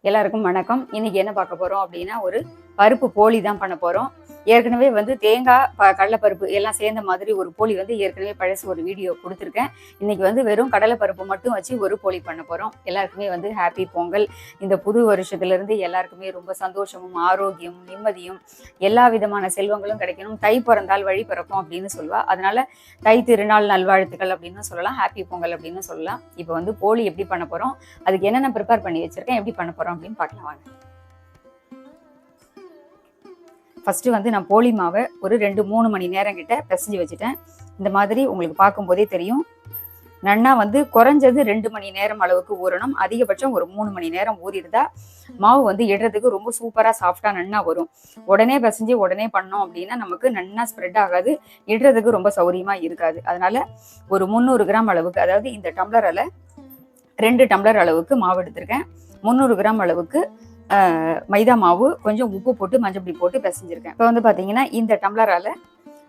எல்லாருக்கும் வணக்கம். இன்னைக்கு என்ன பார்க்க போறோம் அப்படின்னா, ஒரு பருப்பு போளி தான் பண்ண போறோம். ஏற்கனவே தேங்காய், கடலைப்பருப்பு எல்லாம் சேர்ந்த மாதிரி ஒரு போளி ஏற்கனவே பழசு ஒரு வீடியோ கொடுத்துருக்கேன். இன்னைக்கு வெறும் கடலைப்பருப்பு மட்டும் வச்சு ஒரு போளி பண்ண போறோம். எல்லாருக்குமே ஹாப்பி பொங்கல். இந்த புது வருஷத்துலேருந்து எல்லாருக்குமே ரொம்ப சந்தோஷமும், ஆரோக்கியமும், நிம்மதியும், எல்லா விதமான செல்வங்களும் கிடைக்கணும். தை பிறந்தால் வழி பிறக்கும் அப்படின்னு சொல்லுவா. அதனால தை திருநாள் நல்வாழ்த்துக்கள் அப்படின்னு சொல்லலாம். ஹாப்பி பொங்கல் அப்படின்னு சொல்லலாம். இப்போ போளி எப்படி பண்ண போறோம், அதுக்கு என்னென்ன ப்ரிப்பேர் பண்ணி வச்சிருக்கேன், எப்படி பண்ண போறோம் அப்படின்னு பார்க்கலாம் வாங்க. ஃபர்ஸ்ட் நான் போளி மாவை ஒரு 2-3 மணி நேரம் கிட்ட பிசைஞ்சு வச்சுட்டேன். இந்த மாதிரி உங்களுக்கு பார்க்கும்போதே தெரியும். நன்னா குறைஞ்சது 2 மணி நேரம் அளவுக்கு ஊறணும். அதிகபட்சம் ஒரு 3 மணி நேரம் ஊறிடுதா மாவு இடுறதுக்கு ரொம்ப சூப்பரா சாஃப்டா நன்னா வரும். உடனே பிசைஞ்சு உடனே பண்ணோம் அப்படின்னா நமக்கு நன்னா ஸ்ப்ரெட் ஆகாது, இடுறதுக்கு ரொம்ப சௌரியமா இருக்காது. அதனால ஒரு 300 கிராம் அளவுக்கு, அதாவது இந்த டம்ளரால 2 டம்ளர் அளவுக்கு மாவு எடுத்திருக்கேன். 300 கிராம் அளவுக்கு மைதா மாவு, கொஞ்சம் உப்பு போட்டு மஞ்சள் பொடி போட்டு பிசைஞ்சிருக்கேன். இப்போ பார்த்தீங்கன்னா இந்த டம்ளரால,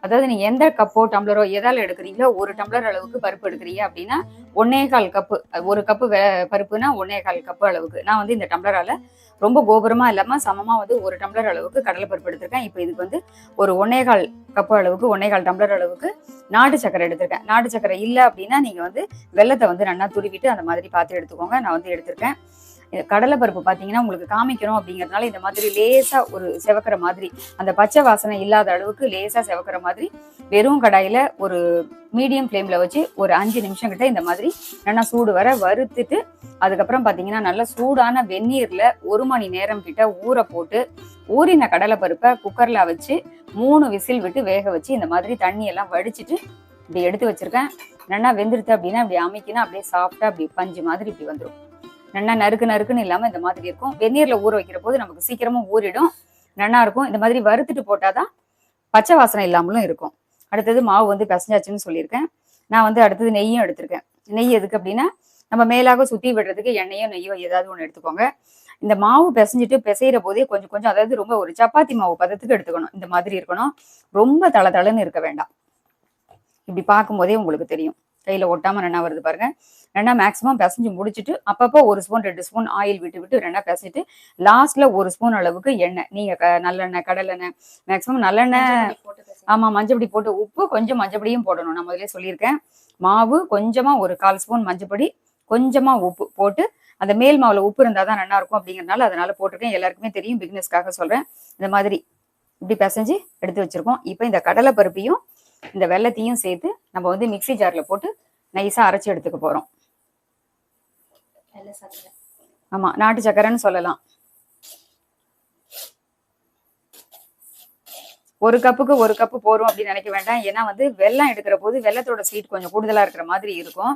அதாவது நீங்க எந்த கப்போ டம்ளரோ எதால எடுக்கிறீங்களோ, ஒரு டம்ளர் அளவுக்கு பருப்பு எடுக்கிறீங்க அப்படின்னா 1/4 கப்பு, ஒரு கப்பு பருப்புனா 1/4 கப்பு அளவுக்கு நான் இந்த டம்ளரால ரொம்ப கோபுரமா இல்லாம சமமா ஒரு டம்ளர் அளவுக்கு கடலைப்பருப்பு எடுத்திருக்கேன். இப்போ இதுக்கு ஒரு 1/4 கப்பு அளவுக்கு, 1/4 டம்ளர் அளவுக்கு நாட்டு சக்கரை எடுத்திருக்கேன். நாட்டு சக்கரை இல்லை அப்படின்னா நீங்க வெல்லத்தை நல்லா துருவிட்டு அந்த மாதிரி பார்த்து எடுத்துக்கோங்க. நான் எடுத்திருக்கேன். கடலைப்பருப்பு பார்த்தீங்கன்னா உங்களுக்கு காமிக்கணும் அப்படிங்கிறதுனால இந்த மாதிரி லேசா ஒரு செவக்கிற மாதிரி, அந்த பச்சை வாசனை இல்லாத அளவுக்கு லேசா செவக்கிற மாதிரி வெறும் கடாயில ஒரு மீடியம் ஃப்ளேம்ல வச்சு ஒரு 5 நிமிஷம் கிட்ட இந்த மாதிரி நல்லா சூடு வர வறுத்துட்டு, அதுக்கப்புறம் பார்த்தீங்கன்னா நல்லா சூடான வெந்நீர்ல 1 மணி நேரம் கிட்ட ஊற போட்டு, ஊறின கடலைப்பருப்பை குக்கர்ல வச்சு 3 விசில் விட்டு வேக வச்சு இந்த மாதிரி தண்ணி எல்லாம் வடிச்சிட்டு இப்படி எடுத்து வச்சிருக்கேன். நல்லா வெந்துருத்து அப்படின்னா இப்படி அமைக்கினா அப்படியே சாஃப்டா அப்படி பஞ்சு மாதிரி இப்படி வந்துடும். நல்லா நறுக்குன்னு இல்லாம இந்த மாதிரி இருக்கும். வெந்நீர்ல ஊற வைக்கிற போது நமக்கு சீக்கிரமும் ஊறிடும், நல்லா இருக்கும். இந்த மாதிரி வறுத்துட்டு போட்டாதான் பச்சை வாசனை இல்லாமலும் இருக்கும். அடுத்தது மாவு பிசைஞ்சாச்சுன்னு சொல்லியிருக்கேன். நான் அடுத்தது நெய்யும் எடுத்திருக்கேன். நெய் எதுக்கு அப்படின்னா, நம்ம மேலாக சுத்தி விடுறதுக்கு எண்ணெயோ நெய்யோ ஏதாவது ஒன்று எடுத்துக்கோங்க. இந்த மாவு பிசைஞ்சிட்டு பிசைகிற போதே கொஞ்சம் கொஞ்சம், அதாவது ரொம்ப ஒரு சப்பாத்தி மாவு பதத்துக்கு எடுத்துக்கணும். இந்த மாதிரி இருக்கணும், ரொம்ப தளதளன்னு இருக்க வேண்டாம். இப்படி பார்க்கும் போதே உங்களுக்கு தெரியும், கையில ஒட்டாம நல்லா வருது பாருங்க. ரெண்டா மேக்ஸிமம் பிசைஞ்சு முடிச்சுட்டு அப்பப்போ 1 ஸ்பூன் 2 ஸ்பூன் ஆயில் விட்டு ரெண்டா பிசைஞ்சிட்டு லாஸ்ட்ல 1 ஸ்பூன் அளவுக்கு எண்ணெய், நீங்க நல்லெண்ணெய், கடலெண்ணெய், மேக்ஸிமம் நல்லெண்ணெய், ஆமா மஞ்சப்பொடி போட்டு, உப்பு கொஞ்சம் மஞ்சப்பொடியும் போடணும். நான் முதலே சொல்லியிருக்கேன். மாவு கொஞ்சமா ஒரு 1/4 ஸ்பூன் மஞ்சப்பொடி, கொஞ்சமா உப்பு போட்டு, அந்த மேல் மாவுல உப்பு இருந்தால் தான் நல்லா இருக்கும் அப்படிங்கிறதுனால அதனால போட்டிருக்கேன். எல்லாருக்குமே தெரியும், பிகினஸ்க்காக சொல்றேன். இந்த மாதிரி இப்படி பிசைஞ்சு எடுத்து வச்சிருக்கோம். இப்போ இந்த கடலை பருப்பையும் இந்த வெல்லத்தையும் சேர்த்து நம்ம மிக்சி ஜார்ல போட்டு நைஸா அரைச்சி எடுத்துக்க போறோம். ஆமா, நாட்டு சக்கரைன்னு சொல்லலாம். ஒரு கப்புக்கு 1 கப்பு போறோம் அப்படின்னு நினைக்க வேண்டாம். ஏன்னா வெல்லம் எடுக்கிற போது வெல்லத்தோட ஸ்வீட் கொஞ்சம் கூடுதலா இருக்கிற மாதிரி இருக்கும்.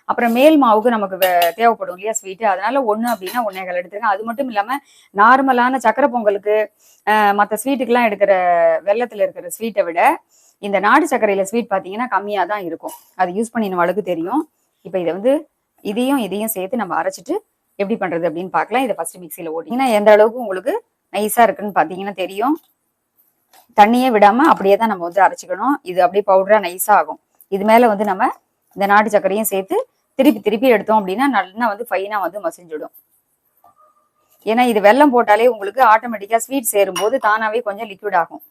அப்புறம் மேல் மாவுக்கு நமக்கு தேவைப்படும் இல்லையா ஸ்வீட்டு, அதனால 1 அப்படின்னா 1/4 எடுத்துருக்கேன். அது மட்டும் இல்லாம நார்மலான சக்கரை பொங்கலுக்கு மற்ற ஸ்வீட்டுக்கெல்லாம் எடுக்கிற வெல்லத்துல இருக்கிற ஸ்வீட்டை விட இந்த நாட்டு சர்க்கரையில ஸ்வீட் பார்த்தீங்கன்னா கம்மியாக தான் இருக்கும். அது யூஸ் பண்ணின வழக்கு தெரியும். இப்போ இதை இதையும் சேர்த்து நம்ம அரைச்சிட்டு எப்படி பண்றது அப்படின்னு பார்க்கலாம். இதை ஃபர்ஸ்ட் மிக்சியில ஓட்டிங்கன்னா எந்த அளவுக்கு உங்களுக்கு நைஸா இருக்குன்னு பார்த்தீங்கன்னா தெரியும். தண்ணியே விடாம அப்படியே தான் நம்ம அரைச்சிக்கணும். இது அப்படியே பவுடரா நைஸா ஆகும். இது மேல நம்ம இந்த நாட்டு சர்க்கரையும் சேர்த்து திருப்பி எடுத்தோம் அப்படின்னா நல்லா ஃபைனா மசிஞ்சிடும். ஏன்னா இது வெல்லம் போட்டாலே உங்களுக்கு ஆட்டோமேட்டிக்கா ஸ்வீட் சேரும் போது தானாவே கொஞ்சம் லிக்விட் ஆகும்.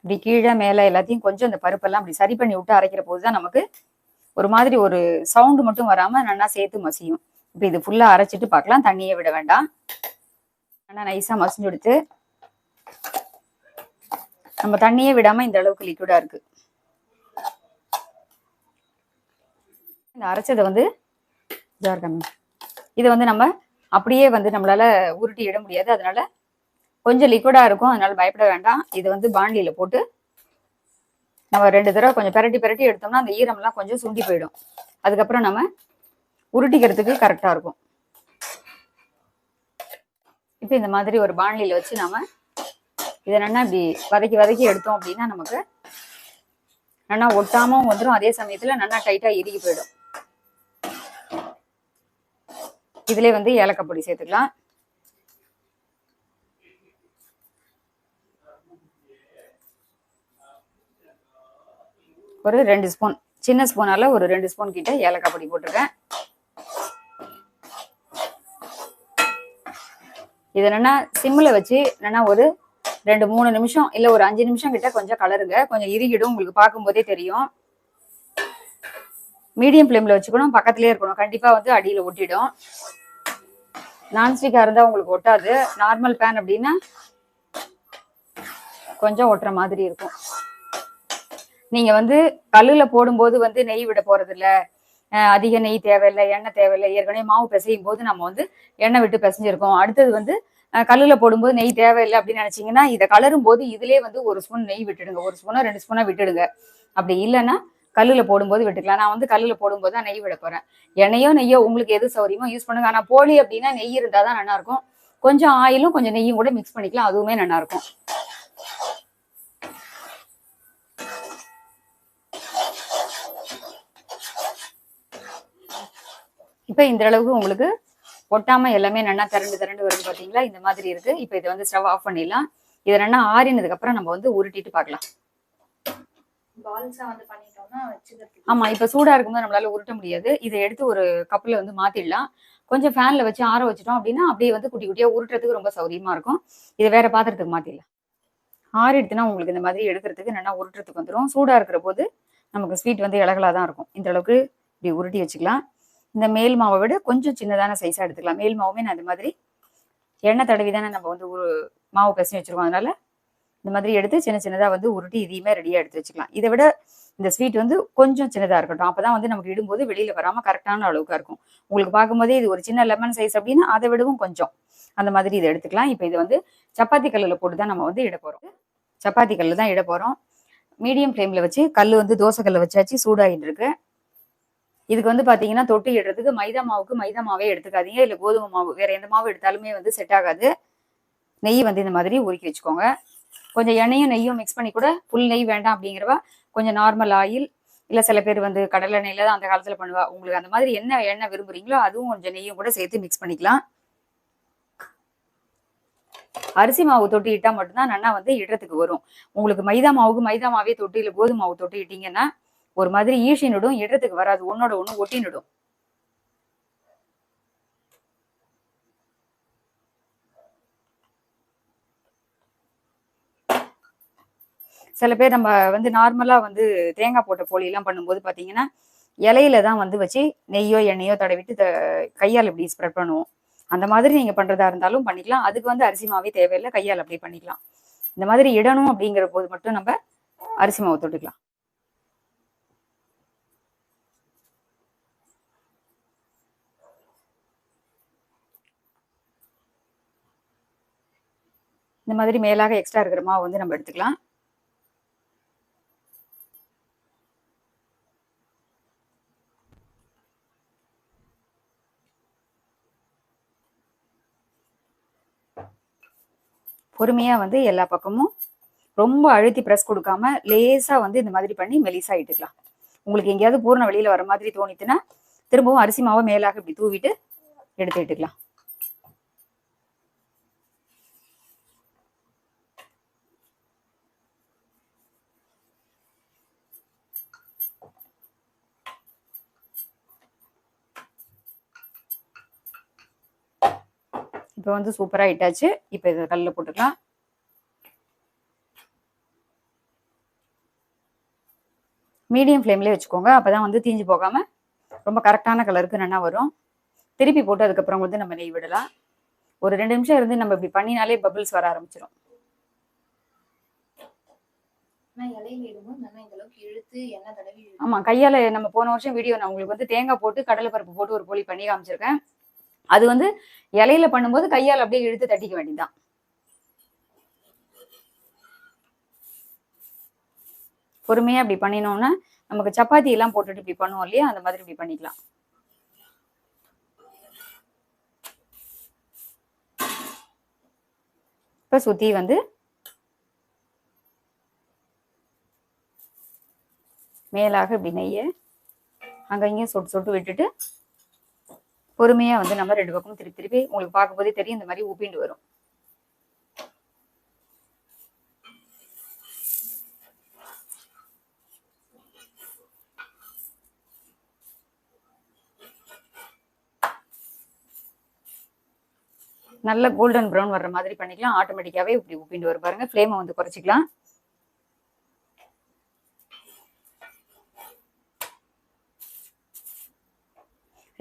இப்படி கீழே மேலே எல்லாத்தையும் கொஞ்சம் இந்த பருப்பெல்லாம் அப்படி சரி பண்ணி விட்டு அரைக்கிற போதுதான் நமக்கு ஒரு மாதிரி ஒரு சவுண்டு மட்டும் வராம நல்லா சேர்த்து மசியும். இப்போ இது ஃபுல்லா அரைச்சிட்டு பார்க்கலாம். தண்ணியே விட வேண்டாம். நல்லா நைஸா மசிஞ்சு எடுத்து நம்ம தண்ணியே விடாம இந்த அளவுக்கு லிக்விடா இருக்கு. இந்த அரைச்சதை இதை நம்ம அப்படியே நம்மளால உருட்டி இட முடியாது. அதனால கொஞ்சம் லிக்விடா இருக்கும். அதனால பயப்பட வேண்டாம். இது பாண்டியில போட்டு நம்ம 2 தடவை கொஞ்சம் பிரட்டி எடுத்தோம்னா அந்த ஈரம்லாம் கொஞ்சம் சுண்டி போயிடும். அதுக்கப்புறம் நம்ம உருட்டிக்கிறதுக்கு கரெக்டா இருக்கும். இப்போ இந்த மாதிரி ஒரு பாண்டியில வச்சு நாம இதை நல்லா இப்படி வதக்கி எடுத்தோம் அப்படின்னா நமக்கு நல்லா ஒட்டாமவும் வந்துடும். அதே சமயத்துல நல்லா டைட்டா இறுகி போயிடும். இதுல ஏலக்காய் பொடி சேர்த்துக்கலாம். ஒரு 2 ஸ்பூன், சின்ன ஸ்பூனால ஒரு 2 ஸ்பூன் கிட்ட ஏலக்காய் பொடி போட்டிருக்கேன். இது என்னன்னா சிம்ல வச்சு என்னன்னா ஒரு 2-3 நிமிஷம் இல்ல ஒரு 5 நிமிஷம் கிட்ட கொஞ்சம் கலருங்க. கொஞ்சம் இறுகிடும், உங்களுக்கு பார்க்கும்போதே தெரியும். மீடியம் ஃப்ளேம்ல வச்சுக்கணும், பக்கத்துலயே இருக்கணும். கண்டிப்பா வந்து அடியில ஒட்டிடும். நான்ஸ்டிக்கா இருந்தா உங்களுக்கு ஒட்டாது. நார்மல் பேன் அப்படின்னா கொஞ்சம் ஒட்டுற மாதிரி இருக்கும். நீங்க வந்து கல்லுல போடும்போது வந்து நெய் விட போறது இல்ல, அதிக நெய் தேவையில்லை, எண்ணெய் தேவையில்லை, ஏற்கனவே மாவு பிசையும் போது நம்ம வந்து எண்ணெய் விட்டு பிசைஞ்சிருக்கோம், அடுத்தது வந்து கல்லுல போடும்போது நெய் தேவையில்லை அப்படின்னு நினைச்சீங்கன்னா இதை கலரும் போது இதுலயே வந்து 1 ஸ்பூன் நெய் விட்டுடுங்க. 1 ஸ்பூனா 2 ஸ்பூனா விட்டுடுங்க. அப்படி இல்லைன்னா கல்லுல போடும்போது விட்டுக்கலாம். நான் வந்து கல்லுல போடும்போது தான் நெய் விட போறேன். எண்ணெயோ நெய்யோ உங்களுக்கு எது சௌரியமோ யூஸ் பண்ணுங்க. ஆனா போலி அப்படின்னா நெய் இருந்தாதான் நல்லா இருக்கும். கொஞ்சம் ஆயிலும் கொஞ்சம் நெய்யும் கூட மிக்ஸ் பண்ணிக்கலாம், அதுவுமே நல்லா இருக்கும். இப்ப இந்த அளவுக்கு உங்களுக்கு ஒட்டாம எல்லாமே நல்லா திரண்டு வருது பாத்தீங்களா? இந்த மாதிரி இருக்கு. இப்ப இதை வந்து ஸ்டவ் ஆஃப் பண்ணிடலாம். இதை நல்லா ஆறினதுக்கு அப்புறம் நம்ம வந்து உருட்டிட்டு பார்க்கலாம். ஆமா, இப்ப சூடா இருக்கும்போது நம்மளால உருட்ட முடியாது. இதை எடுத்து ஒரு கப்ல வந்து மாத்திடலாம். கொஞ்சம் ஃபேன்ல வச்சு ஆற வச்சிட்டோம் அப்படின்னா அப்படியே வந்து குட்டி குட்டியா உருட்டுறதுக்கு ரொம்ப சௌரியமா இருக்கும். இதை வேற பாத்திரத்துக்கு மாத்திடலாம். ஆறிடுச்சுன்னா உங்களுக்கு இந்த மாதிரி எடுக்கிறதுக்கு நல்லா உருட்டுறதுக்கு வந்துடும். சூடா இருக்கிற போது நமக்கு ஸ்வீட் வந்து இலகலா தான் இருக்கும். இந்த அளவுக்கு இப்படி உருட்டி வச்சுக்கலாம். இந்த மேல் மாவை விட கொஞ்சம் சின்னதான சைஸா எடுத்துக்கலாம். மேல் மாவுமே நான் இந்த மாதிரி எண்ணெய் தடவி தானே நம்ம வந்து ஒரு மாவு பிசைஞ்சு வச்சிருக்கோம், அதனால இந்த மாதிரி எடுத்து சின்ன சின்னதா வந்து உருட்டி இதையுமே ரெடியா எடுத்து வச்சுக்கலாம். இதை விட இந்த ஸ்வீட் வந்து கொஞ்சம் சின்னதா இருக்கட்டும், அப்பதான் வந்து நமக்கு இடும்போது வெளியில வராம கரெக்டான அளவுக்கா இருக்கும். உங்களுக்கு பார்க்கும்போதே இது ஒரு சின்ன லெமன் சைஸ் அப்படின்னா அதை விடவும் கொஞ்சம் அந்த மாதிரி இதை எடுத்துக்கலாம். இப்போ இது வந்து சப்பாத்தி கல்லுல போட்டு தான் நம்ம வந்து இட போறோம். சப்பாத்தி கல்லு தான் இட போறோம். மீடியம் ஃப்ளேம்ல வச்சு கல்லு வந்து தோசை கல்ல வச்சாச்சு, சூடாகிட்டு இருக்கு. இதுக்கு வந்து பாத்தீங்கன்னா தொட்டு இடுறதுக்கு மைதா மாவுக்கு மைதா மாவே எடுத்துக்காதீங்க, இல்ல கோதுமை மாவு வேற எந்த மாவு எடுத்தாலுமே வந்து செட் ஆகாது. நெய் வந்து இந்த மாதிரி உருக்கி வச்சுக்கோங்க. கொஞ்சம் எண்ணெயும் நெய்யும் மிக்ஸ் பண்ணி கூட, ஃபுல் நெய் வேண்டாம் அப்படிங்கிறவா கொஞ்சம் நார்மல் ஆயில், இல்ல சில பேர் வந்து கடலை நெய்ல தான் அந்த காலத்துல பண்ணுவா. உங்களுக்கு அந்த மாதிரி என்ன எண்ணெய் விரும்புறீங்களோ அதுவும் கொஞ்சம் நெய்யும் கூட சேர்த்து மிக்ஸ் பண்ணிக்கலாம். அரிசி மாவு தொட்டு இட்டா மட்டும்தான் நல்லா வந்து இடுறதுக்கு வரும். உங்களுக்கு மைதா மாவுக்கு மைதா மாவே தொட்டு இல்ல கோதுமை மாவு தொட்டு இட்டீங்கன்னா ஒரு மாதிரி ஈஷினுடும், இடுறதுக்கு வராது, ஒன்னோட ஒண்ணு ஒட்டினுடும். சில பேர் நம்ம வந்து நார்மலா வந்து தேங்காய் போட்ட போலி எல்லாம் பண்ணும்போது பாத்தீங்கன்னா இலையில தான் வந்து வச்சு நெய்யோ எண்ணெயோ தடவிட்டு கையால் இப்படி ஸ்ப்ரெட் பண்ணுவோம். அந்த மாதிரி நீங்க பண்றதா இருந்தாலும் பண்ணிக்கலாம். அதுக்கு வந்து அரிசி மாவே தேவையில்லை, கையால் அப்படி பண்ணிக்கலாம். இந்த மாதிரி இடணும் அப்படிங்கிற போது மட்டும் நம்ம அரிசி மாவு தொட்டுக்கலாம். இந்த மாதிரி மேலாக எக்ஸ்ட்ரா இருக்கிற மாவு வந்து நம்ம எடுத்துக்கலாம். பொறுமையா வந்து எல்லா பக்கமும் ரொம்ப அழுத்தி பிரஸ் கொடுக்காம லேசா வந்து இந்த மாதிரி பண்ணி மெலிசா இட்டுக்கலாம். உங்களுக்கு எங்கேயாவது பூர்ண வெளியில வர மாதிரி தோணிச்சுன்னா திரும்பவும் அரிசி மாவை மேலாக இப்படி தூவிட்டு எடுத்து இட்டுக்கலாம். இப்போ வந்து சூப்பரா இட்டாச்சு. இப்போ இதை கல்ல போட்டுக்கலாம். மீடியம் ஃப்ளேம்லேயே வச்சுக்கோங்க, அப்பதான் வந்து தீஞ்சு போகாம ரொம்ப கரெக்டான கலருக்கு நல்லா வரும். திருப்பி போட்டு அதுக்கப்புறம் வந்து நம்ம நெய் விடலாம். ஒரு 2 நிமிஷம் இருந்து நம்ம இப்படி பண்ணினாலே பபிள்ஸ் வர ஆரம்பிச்சிடும். ஆமா, கையால நம்ம போன வருஷம் வீடியோ நான் உங்களுக்கு வந்து தேங்காய் போட்டு கடலை பருப்பு போட்டு ஒரு போலி பண்ணி காமிச்சிருக்கேன். அது வந்து இலையில பண்ணும்போது கையால் அப்படியே இழுத்து தட்டிக்க வேண்டியதுதான். பொறுமையா அப்படி பண்ணினோம்னா நமக்கு சப்பாத்தி எல்லாம் போட்டுட்டு இப்படி பண்ணுவோம் இல்லையா, அந்த மாதிரி இப்படி பண்ணிக்கலாம். இப்ப சுத்தி வந்து மேலாக இப்படி நெய்ய அங்க இங்க சொட்டு சொட்டு விட்டுட்டு பொறுமையா வந்து நம்ம 2 பக்கமும் திருப்பி திருப்பி உங்களுக்கு பார்க்கும்போதே தெரியும் இந்த மாதிரி உப்பிண்டு வரும். நல்ல கோல்டன் ப்ரௌன் வர்ற மாதிரி பண்ணிக்கலாம். ஆட்டோமேட்டிக்காவே இப்படி உப்பிண்டு வரும் பாருங்க. ஃப்ளேமை வந்து குறைச்சிக்கலாம்.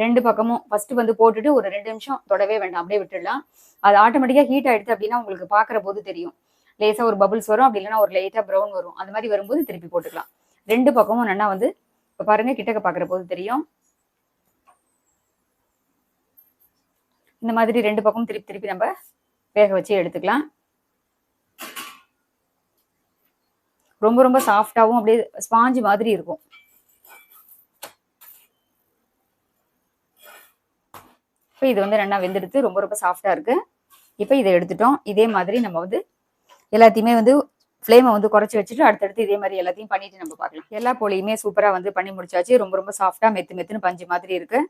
ரெண்டு பக்கமும் ஃபர்ஸ்ட் வந்து போட்டுட்டு ஒரு 2 நிமிஷம் தொடவே வேண்டாம், அப்படியே விட்டுடலாம். அது ஆட்டோமேட்டிக்கா ஹீட் ஆயிடுச்சு அப்படின்னா உங்களுக்கு பாக்குற போது தெரியும். லேசா ஒரு பபிள்ஸ் வரும், அப்படி இல்லைன்னா ஒரு லைட்டா ப்ரௌன் வரும். அந்த மாதிரி வரும்போது திருப்பி போட்டுக்கலாம். ரெண்டு பக்கமும் நல்லா வந்து இப்ப பாருங்க, கிட்டக்க பாக்குற போது தெரியும். இந்த மாதிரி ரெண்டு பக்கமும் திருப்பி திருப்பி நம்ம வேக வச்சு எடுத்துக்கலாம். ரொம்ப ரொம்ப சாஃப்டாவும் அப்படியே ஸ்பாஞ்சு மாதிரி இருக்கும். இப்போ இது வந்து நல்லா வெந்தெடுத்து ரொம்ப ரொம்ப சாஃப்டா இருக்கு. இப்போ இதை எடுத்துட்டோம். இதே மாதிரி நம்ம வந்து எல்லாத்தையுமே வந்து ஃப்ளேமை வந்து குறைச்சி வச்சுட்டு அடுத்தடுத்து இதே மாதிரி எல்லாத்தையும் பண்ணிட்டு நம்ம பார்க்கலாம். எல்லா போலியுமே சூப்பரா வந்து பண்ணி முடிச்சாச்சு. ரொம்ப ரொம்ப சாஃப்டா மெத்து மெத்துன்னு பஞ்சு மாதிரி இருக்கு.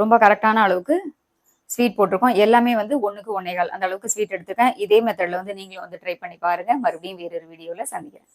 ரொம்ப கரெக்டான அளவுக்கு ஸ்வீட் போட்டிருக்கோம். எல்லாமே வந்து 1க்கு 1.25 அந்த அளவுக்கு ஸ்வீட் எடுத்துக்கேன். இதே மெத்தட்ல வந்து நீங்களும் வந்து ட்ரை பண்ணி பாருங்க. மறுபடியும் வேறொரு வீடியோல சந்திக்கிறேன்.